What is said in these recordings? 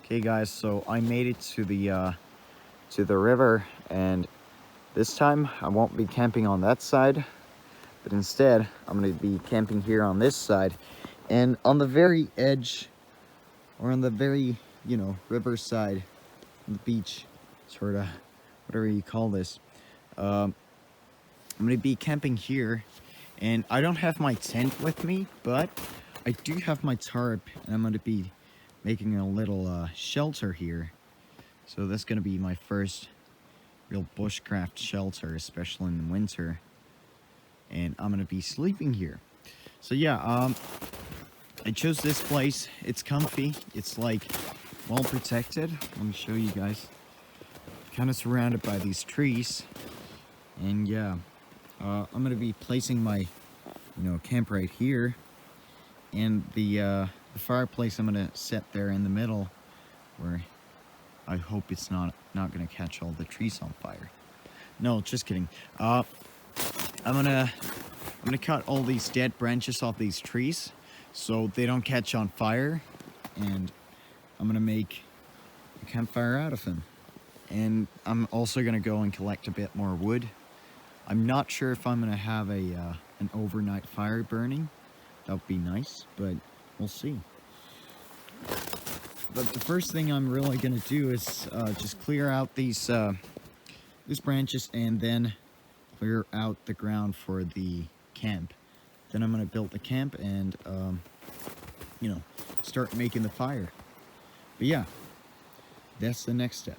Okay guys, so I made it to the river, and this time I won't be camping on that side, but instead I'm going to be camping here on this side. And on the very edge, or on the very, river side, the beach, sort of, whatever you call this, I'm going to be camping here. And I don't have my tent with me, but I do have my tarp, and I'm going to be making a little shelter here. So that's going to be my first real bushcraft shelter, especially in the winter. And I'm going to be sleeping here. So yeah, I chose this place. It's comfy. It's like well protected. Let me show you guys. Kind of surrounded by these trees. And yeah, I'm going to be placing my camp right here. And the fireplace I'm going to set there in the middle, where I hope it's not going to catch all the trees on fire. No, just kidding. I'm gonna cut all these dead branches off these trees so they don't catch on fire, and I'm gonna make a campfire out of them. And I'm also gonna go and collect a bit more wood. I'm not sure if I'm gonna have an overnight fire burning. That would be nice, but we'll see. But the first thing I'm really gonna do is just clear out these branches, and then clear out the ground for the camp. Then I'm gonna build the camp and start making the fire. But yeah, that's the next step.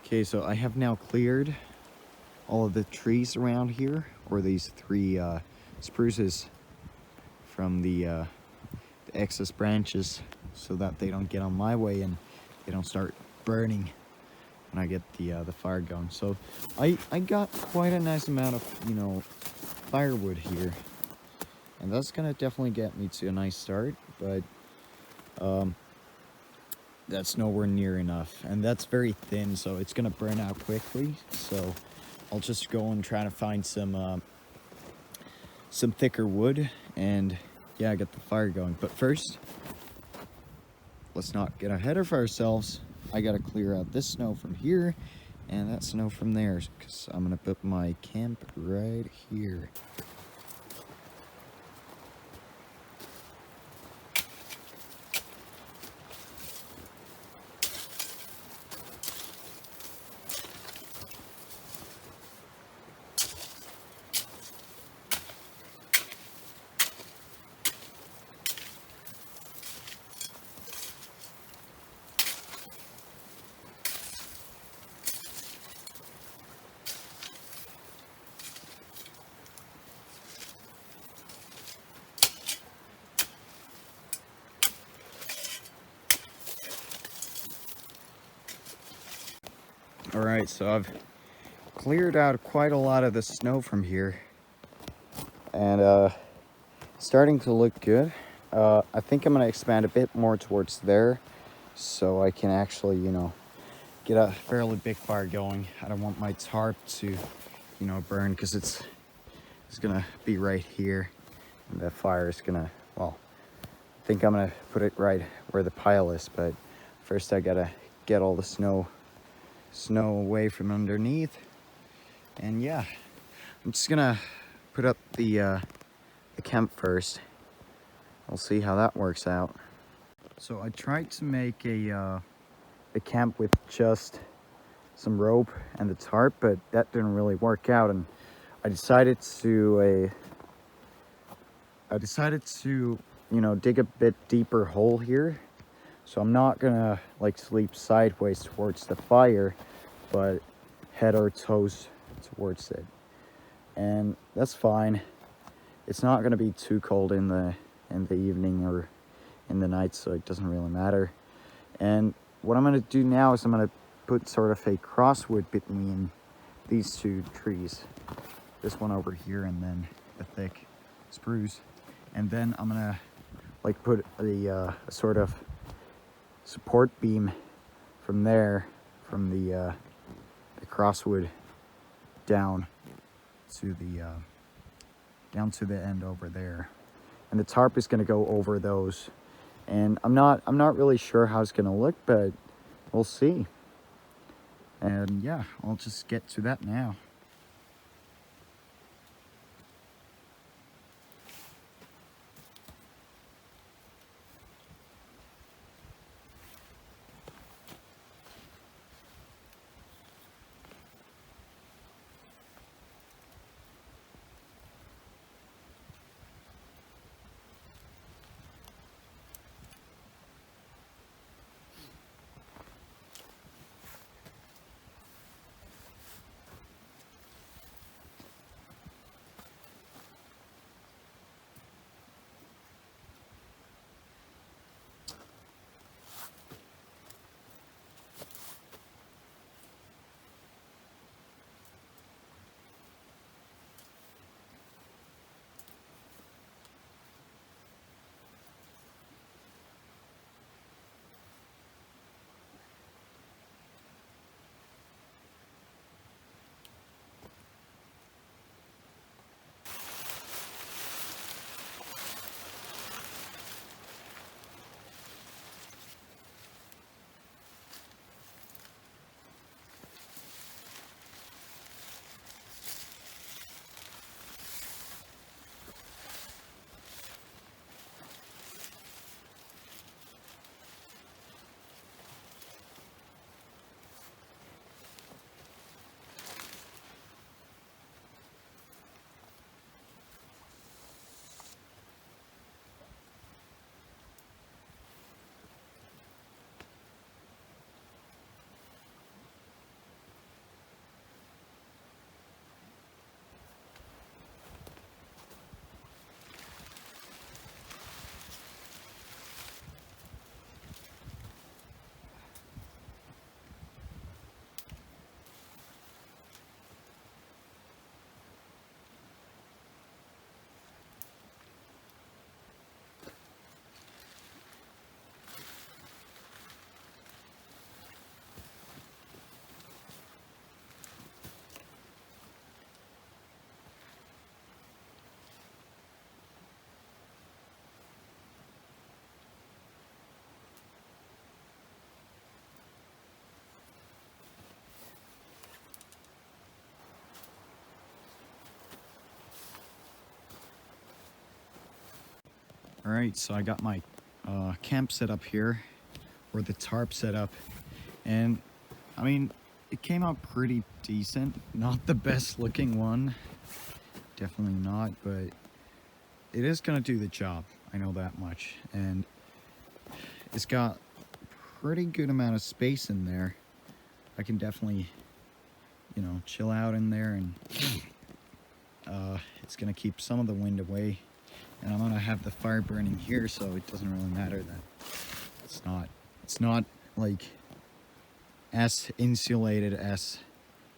Okay, so I have now cleared all of the trees around here, or these three spruces from the excess branches, so that they don't get on my way and they don't start burning when I get the fire going. So I got quite a nice amount of firewood here, and that's gonna definitely get me to a nice start, but that's nowhere near enough, and that's very thin, so it's gonna burn out quickly. So I'll just go and try to find some thicker wood, and yeah, get the fire going. But first, let's not get ahead of ourselves. I gotta clear out this snow from here and that snow from there, because I'm gonna put my camp right here. Alright, so I've cleared out quite a lot of the snow from here, and starting to look good. I think I'm going to expand a bit more towards there, so I can actually, get a fairly big fire going. I don't want my tarp to, burn, because it's going to be right here, and the fire is going to, well, think I'm gonna put it right where the pile is, but first I gotta get all the snow away from underneath. And yeah, I'm just gonna put up the camp first. We'll see how that works out. So I tried to make a camp with just some rope and the tarp, but that didn't really work out, and I decided to you know, dig a bit deeper hole here. So I'm not gonna like sleep sideways towards the fire, but head or toes towards it. And that's fine. It's not gonna be too cold in the evening or in the night, so it doesn't really matter. And what I'm gonna do now is I'm gonna put sort of a crosswood between these two trees. This one over here and then the thick spruce. And then I'm gonna like put a sort of support beam from there, from the crosswood down to the end over there. And the tarp is gonna go over those. And I'm not really sure how it's gonna look, but we'll see. And yeah, I'll just get to that now. All right, so I got my camp set up here, or the tarp set up, and I mean, it came out pretty decent. Not the best looking one, definitely not, but it is gonna do the job. I know that much, and it's got pretty good amount of space in there. I can definitely, you know, chill out in there, and it's gonna keep some of the wind away. And I'm gonna have the fire burning here, so it doesn't really matter that it's not like as insulated as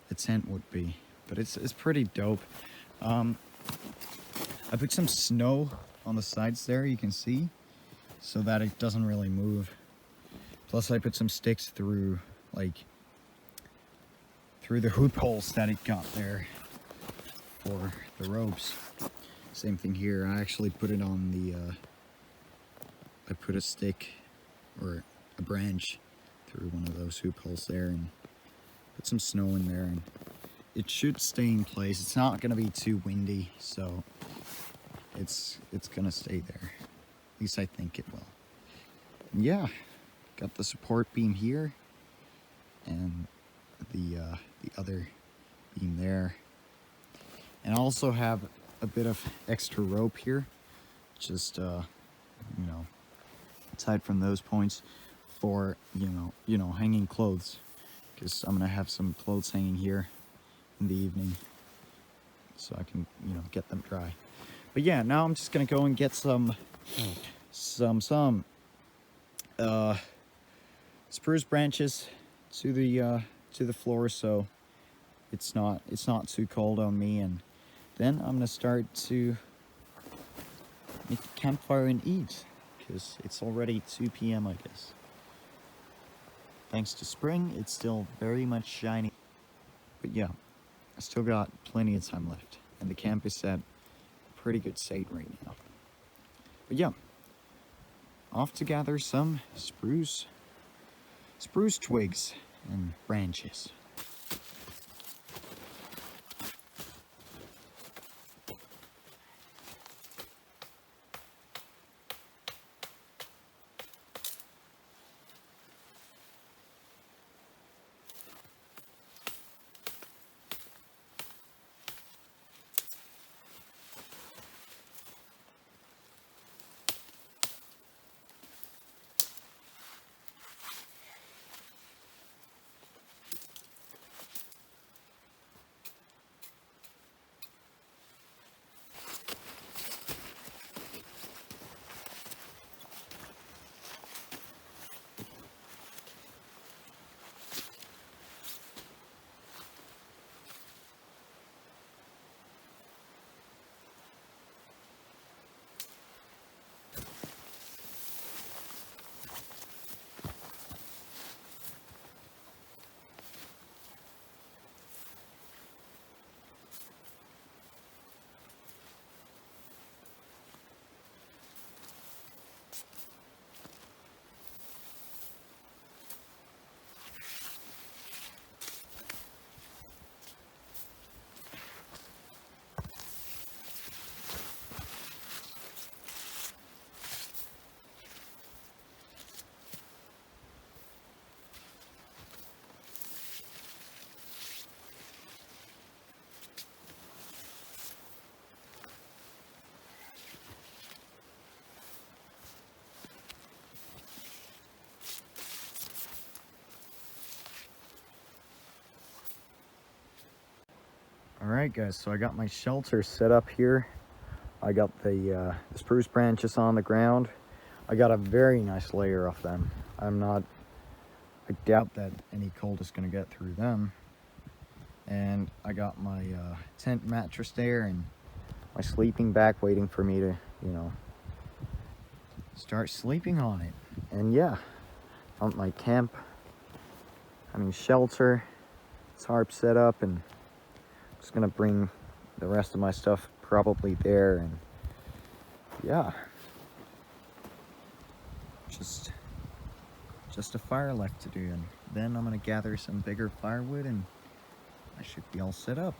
the tent would be, but it's pretty dope. I put some snow on the sides there, you can see, so that it doesn't really move. Plus I put some sticks through the hoop holes that it got there for the ropes. Same thing here. I actually put it on I put a stick or a branch through one of those hoop holes there and put some snow in there, and it should stay in place. It's not gonna be too windy, so it's gonna stay there. At least I think it will. Yeah, got the support beam here and the other beam there, and I also have a bit of extra rope here, just you know, aside from those points, for you know hanging clothes, because I'm gonna have some clothes hanging here in the evening, so I can get them dry. But yeah, now I'm just gonna go and get some spruce branches to the floor, so it's not too cold on me, and then I'm gonna start to make a campfire and eat, because it's already 2 p.m. I guess. Thanks to spring, it's still very much shiny. But yeah, I still got plenty of time left, and the camp is at a pretty good state right now. But yeah, off to gather some spruce twigs and branches. Alright guys, so I got my shelter set up here. I got the spruce branches on the ground. I got a very nice layer of them. I doubt that any cold is going to get through them. And I got my tent mattress there and my sleeping bag waiting for me to, start sleeping on it. And yeah, on my shelter, tarp set up, and I'm just gonna bring the rest of my stuff probably there, and yeah, just a fire left to do, and then I'm gonna gather some bigger firewood and I should be all set up.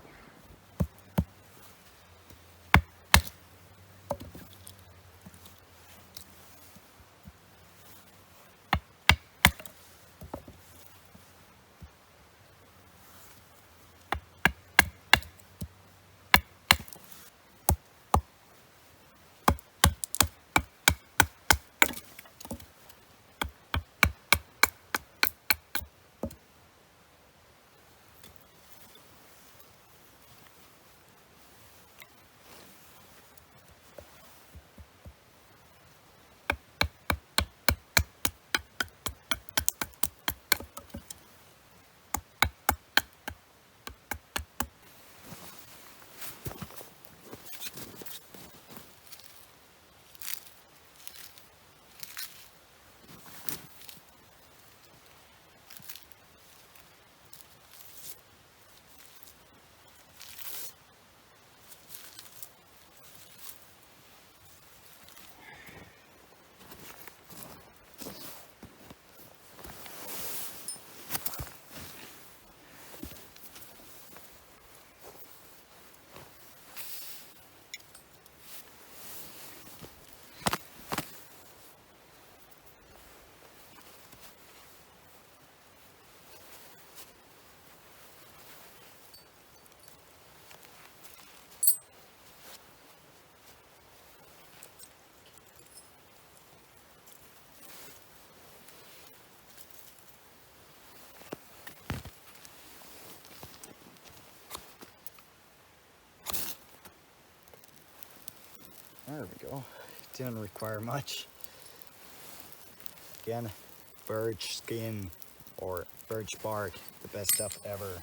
There we go. Didn't require much. Again, birch skin or birch bark, the best stuff ever.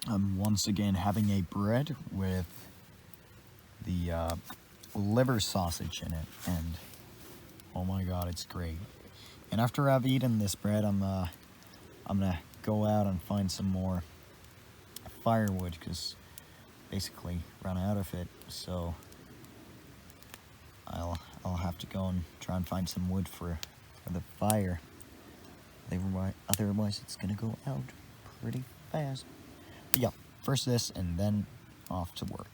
I'm once again having a bread with the liver sausage in it, and oh my god, it's great. And after I've eaten this bread, I'm gonna go out and find some more firewood, because basically run out of it. So I'll have to go and try and find some wood for the fire. Otherwise, it's gonna go out pretty fast. But yeah, first this, and then off to work.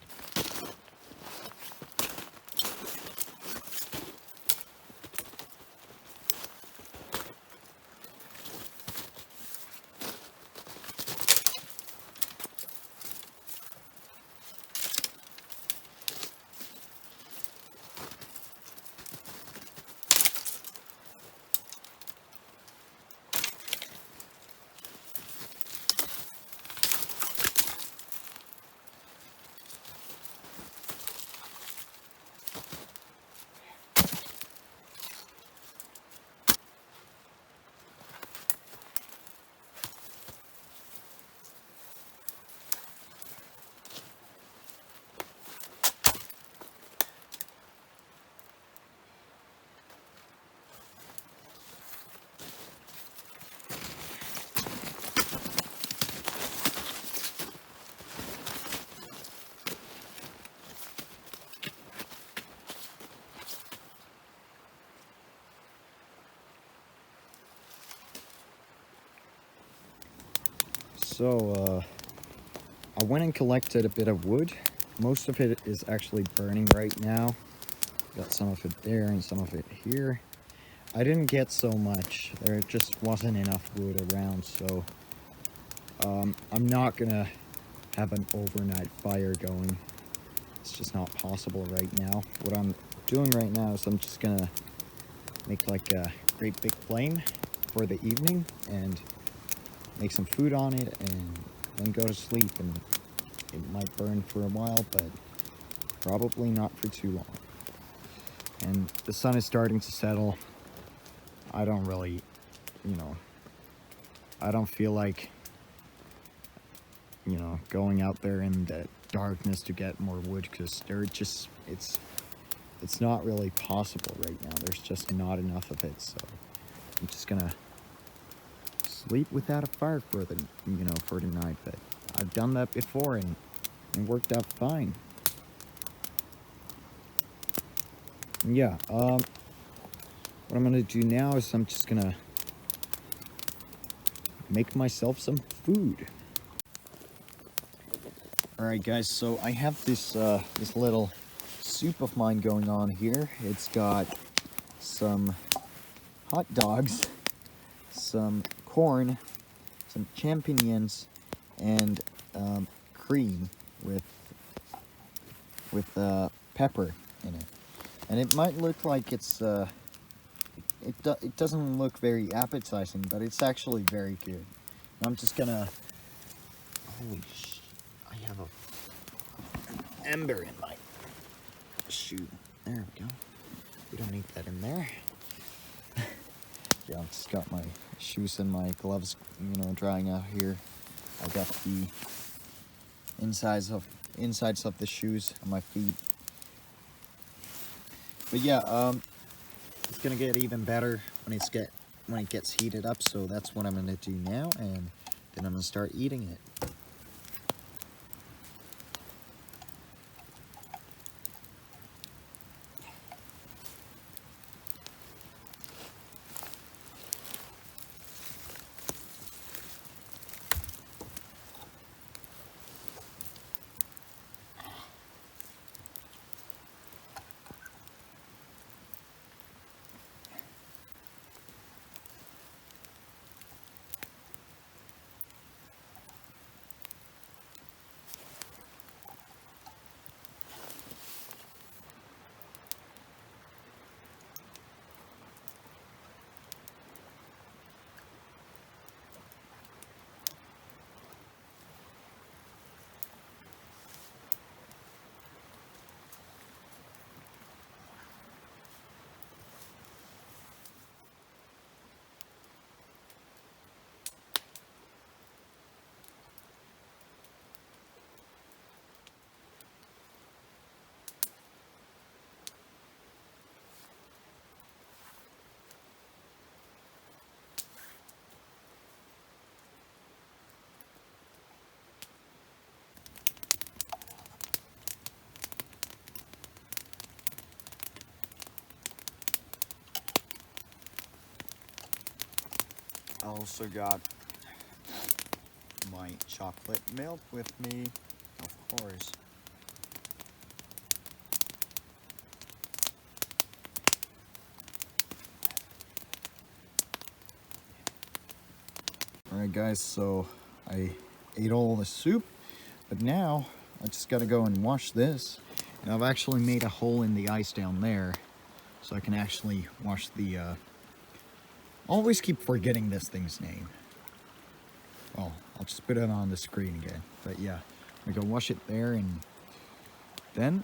So, I went and collected a bit of wood. Most of it is actually burning right now. Got some of it there and some of it here. I didn't get so much. There just wasn't enough wood around, so I'm not gonna have an overnight fire going. It's just not possible right now. What I'm doing right now is I'm just gonna make like a great big flame for the evening and make some food on it and then go to sleep. And it might burn for a while, but probably not for too long. And the sun is starting to settle. I don't really, I don't feel like, going out there in the darkness to get more wood, because it's not really possible right now. There's just not enough of it, so I'm just gonna sleep without a fire for the night. But I've done that before and it worked out fine. Yeah, what I'm gonna do now is I'm just gonna make myself some food. Alright guys, so I have this this little soup of mine going on here. It's got some hot dogs, some corn, some champignons, and cream with pepper in it. And it might look like it's it doesn't look very appetizing, but it's actually very good. I'm just gonna, holy sh! I have an ember in my shoe. There we go. We don't need that in there. Yeah, I've just got my shoes and my gloves, drying out here. I got the insides of the shoes on my feet. But yeah, it's gonna get even better when it gets heated up. So that's what I'm gonna do now, and then I'm gonna start eating it. I also got my chocolate milk with me, of course. Alright guys, so I ate all the soup, but now I just gotta go and wash this. And I've actually made a hole in the ice down there, so I can actually wash the, always keep forgetting this thing's name. Well, I'll just put it on the screen again. But yeah, I'm gonna go wash it there, and then,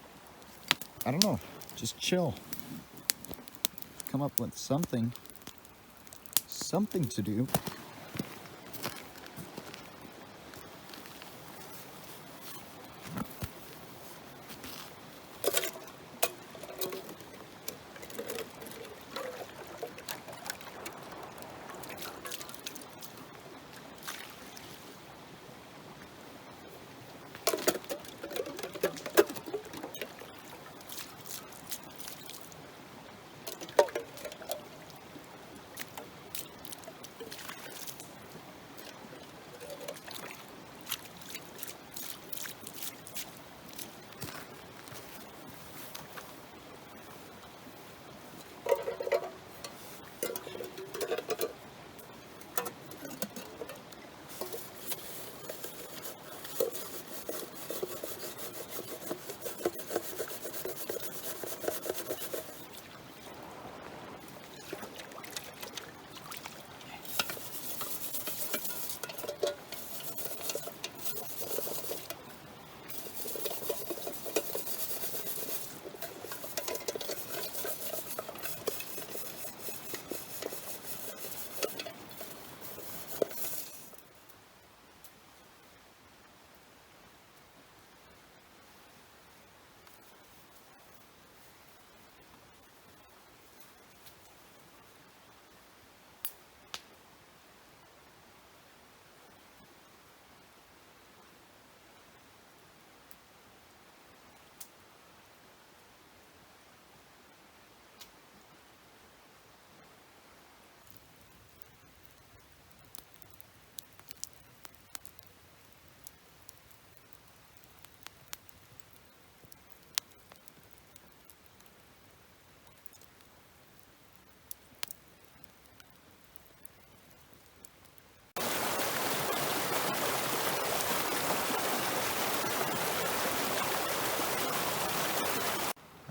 I don't know, just chill. Come up with something to do.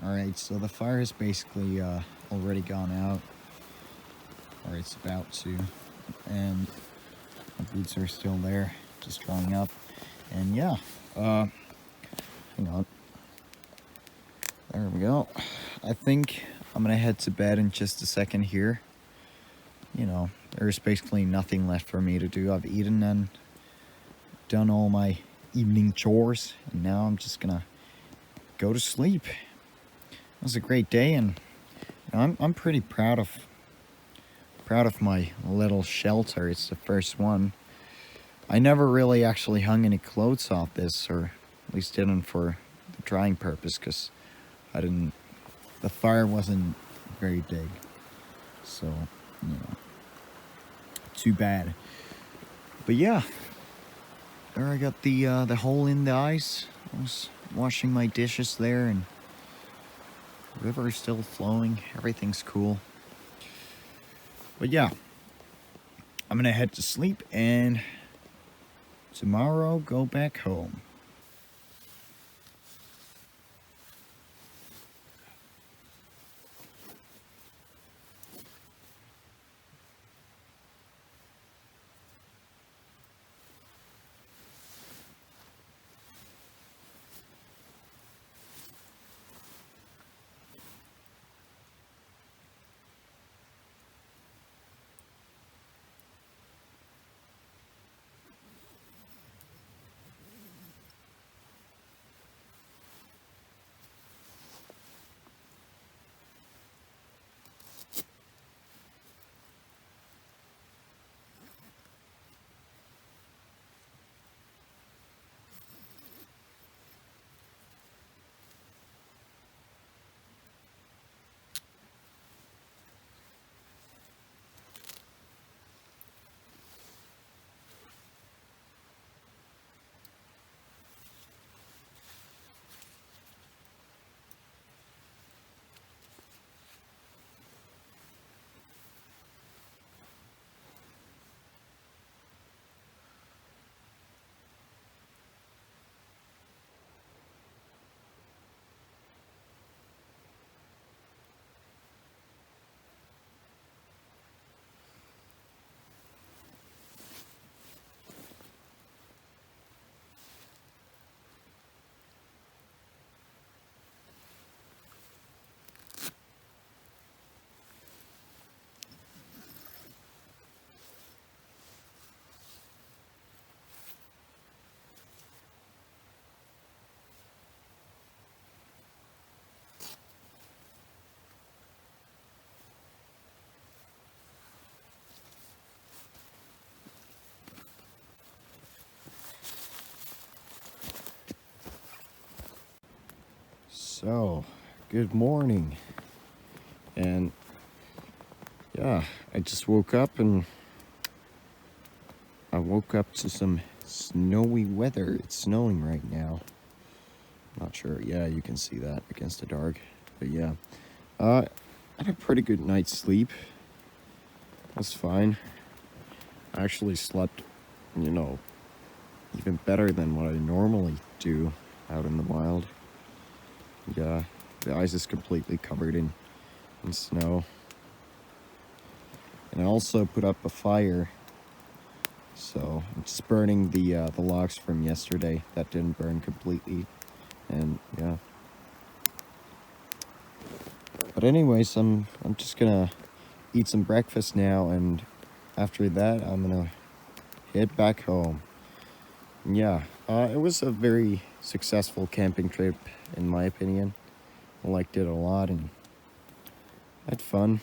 Alright, so the fire is basically already gone out. Or it's about to. And the boots are still there, just drying up. And yeah, hang on. There we go. I think I'm gonna head to bed in just a second here. You know, there's basically nothing left for me to do. I've eaten and done all my evening chores, and now I'm just gonna go to sleep. It was a great day, and I'm pretty proud of my little shelter. It's the first one. I never really actually hung any clothes off this, or at least didn't for the drying purpose, because the fire wasn't very big. So, you know, too bad. But yeah, there I got the hole in the ice. I was washing my dishes there, and the river is still flowing. Everything's cool. But yeah, I'm gonna head to sleep, and tomorrow go back home. So, good morning. And yeah, I just woke up, and I woke up to some snowy weather. It's snowing right now. Not sure. Yeah, you can see that against the dark. But yeah, I had a pretty good night's sleep. That's fine. I actually slept, you know, even better than what I normally do out in the wild. Yeah, the ice is completely covered in snow. And I also put up a fire, so I'm just burning the logs from yesterday that didn't burn completely. And yeah. But anyways, I'm just gonna eat some breakfast now, and after that I'm gonna head back home. And yeah, it was a very successful camping trip in my opinion. I liked it a lot and had fun.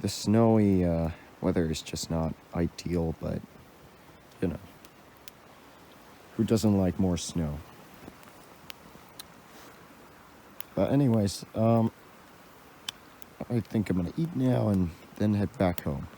The snowy weather is just not ideal, but you know, who doesn't like more snow? But anyways, I think I'm gonna eat now and then head back home.